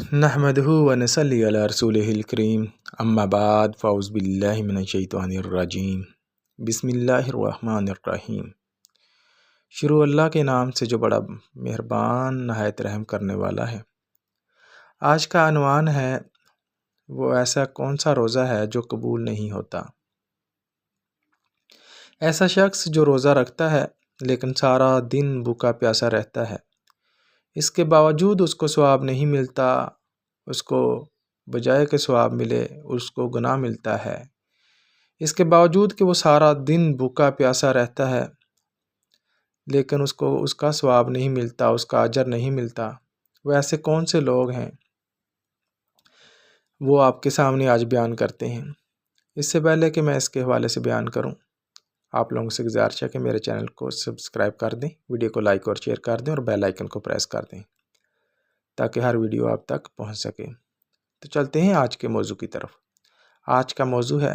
نحمده ونصلي على رسوله الكريم اما بعد فاعوذ باللہ من الشیطان الرجیم بسم اللہ الرحمن الرحیم۔ شروع اللہ کے نام سے جو بڑا مہربان نہایت رحم کرنے والا ہے۔ آج کا عنوان ہے وہ ایسا کون سا روزہ ہے جو قبول نہیں ہوتا۔ ایسا شخص جو روزہ رکھتا ہے لیکن سارا دن بھوکا پیاسا رہتا ہے، اس کے باوجود اس کو ثواب نہیں ملتا، اس کو بجائے کہ ثواب ملے اس کو گناہ ملتا ہے۔ اس کے باوجود کہ وہ سارا دن بھوکا پیاسا رہتا ہے لیکن اس کو اس کا ثواب نہیں ملتا، اس کا اجر نہیں ملتا۔ وہ ایسے کون سے لوگ ہیں، وہ آپ کے سامنے آج بیان کرتے ہیں۔ اس سے پہلے کہ میں اس کے حوالے سے بیان کروں، آپ لوگوں سے گزارش ہے کہ میرے چینل کو سبسکرائب کر دیں، ویڈیو کو لائک اور شیئر کر دیں اور بیل آئیکن کو پریس کر دیں تاکہ ہر ویڈیو آپ تک پہنچ سکے۔ تو چلتے ہیں آج کے موضوع کی طرف۔ آج کا موضوع ہے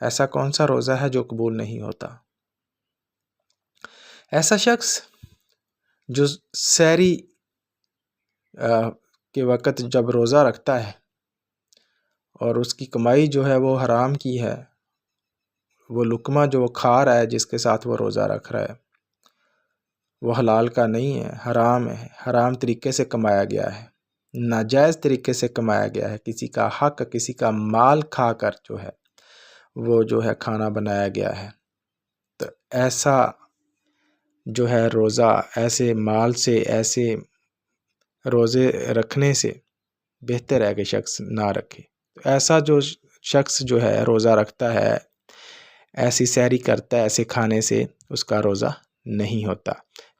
ایسا کون سا روزہ ہے جو قبول نہیں ہوتا۔ ایسا شخص جو سحری کے وقت جب روزہ رکھتا ہے اور اس کی کمائی جو ہے وہ حرام کی ہے، وہ لقمہ جو وہ کھا رہا ہے جس کے ساتھ وہ روزہ رکھ رہا ہے وہ حلال کا نہیں ہے، حرام ہے، حرام طریقے سے کمایا گیا ہے، ناجائز طریقے سے کمایا گیا ہے، کسی کا حق، کسی کا مال کھا کر جو ہے وہ جو ہے کھانا بنایا گیا ہے۔ تو ایسا جو ہے روزہ، ایسے مال سے، ایسے روزے رکھنے سے بہتر ہے کہ شخص نہ رکھے۔ تو ایسا جو شخص جو ہے روزہ رکھتا ہے، ایسی سحری کرتا ہے، ایسے کھانے سے اس کا روزہ نہیں ہوتا۔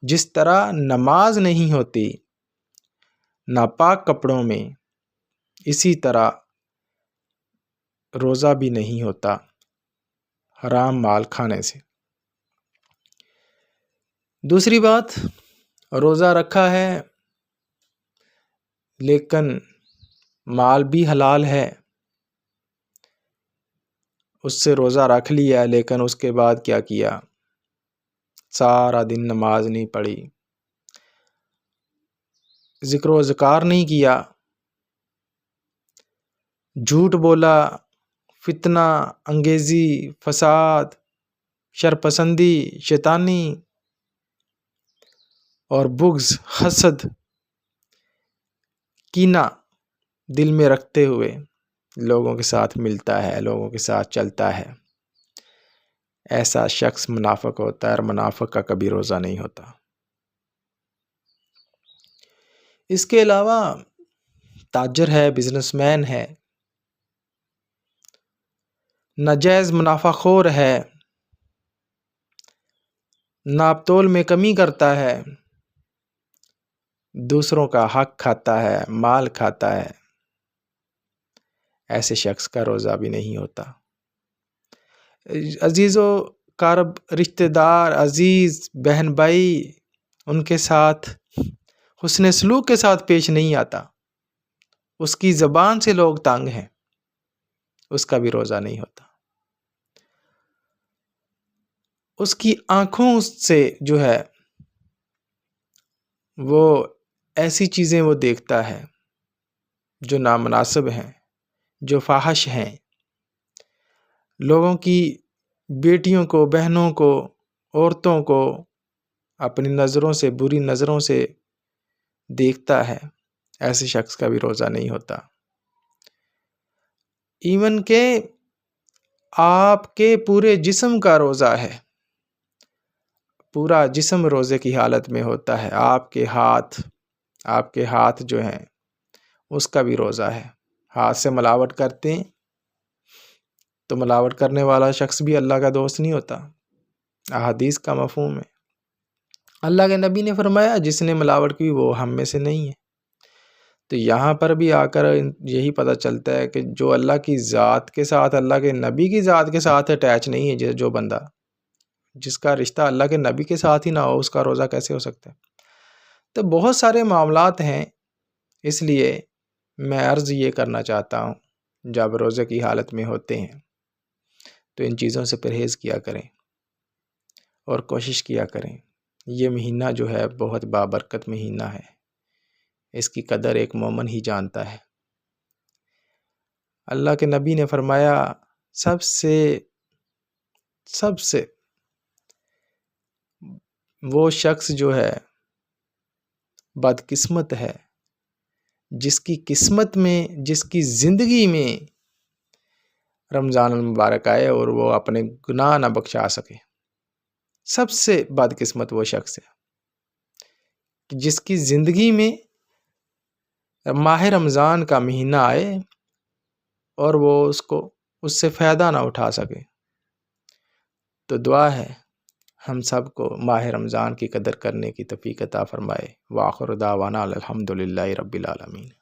جس طرح نماز نہیں ہوتی ناپاک کپڑوں میں، اسی طرح روزہ بھی نہیں ہوتا حرام مال کھانے سے۔ دوسری بات، روزہ رکھا ہے لیکن مال بھی حلال ہے، اس سے روزہ رکھ لیا لیکن اس کے بعد کیا کیا؟ سارا دن نماز نہیں پڑھی، ذکر و اذکار نہیں کیا، جھوٹ بولا، فتنہ انگیزی، فساد، شرپسندی، شیطانی اور بغض، حسد، کینہ دل میں رکھتے ہوئے لوگوں کے ساتھ ملتا ہے، لوگوں کے ساتھ چلتا ہے، ایسا شخص منافق ہوتا ہے، اور منافق کا کبھی روزہ نہیں ہوتا۔ اس کے علاوہ تاجر ہے، بزنس مین ہے، ناجائز منافع خور ہے، ناپ تول میں کمی کرتا ہے، دوسروں کا حق کھاتا ہے، مال کھاتا ہے، ایسے شخص کا روزہ بھی نہیں ہوتا۔ عزیز و قارب رشتہ دار، عزیز بہن بھائی، ان کے ساتھ حسن سلوک کے ساتھ پیش نہیں آتا، اس کی زبان سے لوگ تنگ ہیں، اس کا بھی روزہ نہیں ہوتا۔ اس کی آنکھوں سے جو ہے وہ ایسی چیزیں وہ دیکھتا ہے جو نامناسب ہیں، جو فاحش ہیں، لوگوں کی بیٹیوں کو، بہنوں کو، عورتوں کو اپنی نظروں سے، بری نظروں سے دیکھتا ہے، ایسے شخص کا بھی روزہ نہیں ہوتا۔ ایون کہ آپ کے پورے جسم کا روزہ ہے، پورا جسم روزے کی حالت میں ہوتا ہے، آپ کے ہاتھ جو ہیں اس کا بھی روزہ ہے۔ ہاتھ سے ملاوٹ کرتے ہیں تو ملاوٹ کرنے والا شخص بھی اللہ کا دوست نہیں ہوتا، احادیث کا مفہوم ہے۔ اللہ کے نبی نے فرمایا جس نے ملاوٹ کی وہ ہم میں سے نہیں ہے۔ تو یہاں پر بھی آ کر یہی پتہ چلتا ہے کہ جو اللہ کی ذات کے ساتھ، اللہ کے نبی کی ذات کے ساتھ اٹیچ نہیں ہے، جو بندہ، جس کا رشتہ اللہ کے نبی کے ساتھ ہی نہ ہو، اس کا روزہ کیسے ہو سکتا ہے؟ تو بہت سارے معاملات ہیں، اس لیے میں عرض یہ کرنا چاہتا ہوں، جب روزے کی حالت میں ہوتے ہیں تو ان چیزوں سے پرہیز کیا کریں اور کوشش کیا کریں۔ یہ مہینہ جو ہے بہت بابرکت مہینہ ہے، اس کی قدر ایک مومن ہی جانتا ہے۔ اللہ کے نبی نے فرمایا سب سے وہ شخص جو ہے بدقسمت ہے جس کی قسمت میں، جس کی زندگی میں رمضان المبارک آئے اور وہ اپنے گناہ نہ بخشا سکے۔ سب سے بدقسمت وہ شخص ہے جس کی زندگی میں ماہ رمضان کا مہینہ آئے اور وہ اس سے فائدہ نہ اٹھا سکے۔ تو دعا ہے ہم سب کو ماہ رمضان کی قدر کرنے کی توفیق عطا فرمائے۔ وآخر دعوانا الحمدللہ رب العالمین۔